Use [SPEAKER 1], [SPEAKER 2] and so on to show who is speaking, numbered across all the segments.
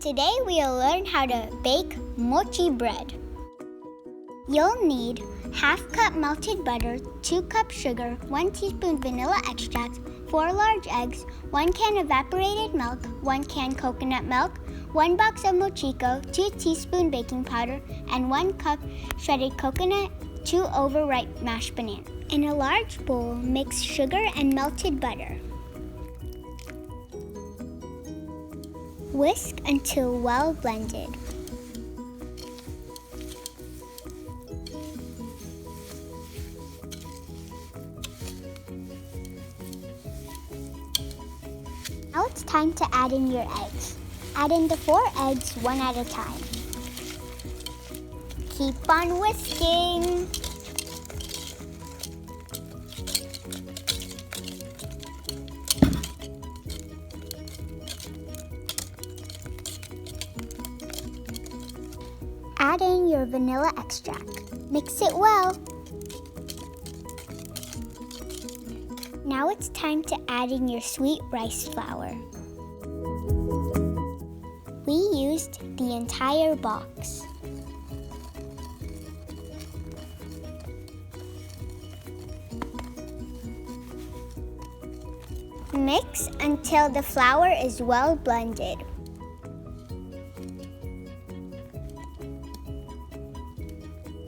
[SPEAKER 1] Today we'll learn how to bake mochi bread. You'll need half cup melted butter, 2 cups sugar, 1 teaspoon vanilla extract, 4 large eggs, 1 can evaporated milk, 1 can coconut milk, 1 box of Mochiko, 2 teaspoon baking powder, and 1 cup shredded coconut, 2 overripe mashed bananas. In a large bowl, mix sugar and melted butter. Whisk until well blended. Now it's time to add in your eggs. Add in the 4 eggs one at a time. Keep on whisking. Add in your vanilla extract. Mix it well. Now it's time to add in your sweet rice flour. We used the entire box. Mix until the flour is well blended.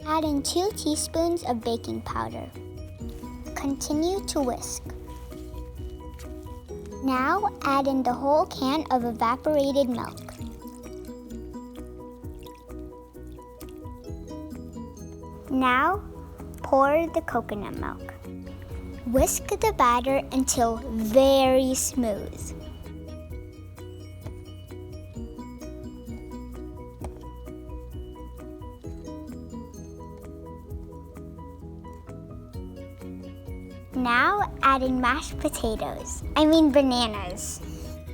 [SPEAKER 1] Add in 2 teaspoons of baking powder. Continue to whisk. Now add in the whole can of evaporated milk. Now pour the coconut milk. Whisk the batter until very smooth. Now add in mashed potatoes, bananas.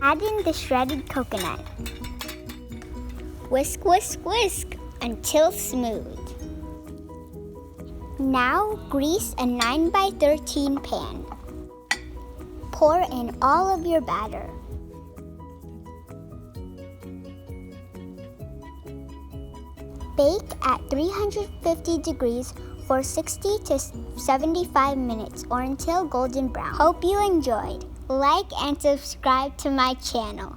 [SPEAKER 1] Add in the shredded coconut. Whisk, whisk, whisk until smooth. Now grease a 9x13 pan. Pour in all of your batter. Bake at 350 degrees for 60 to 75 minutes or until golden brown. Hope you enjoyed. Like and subscribe to my channel.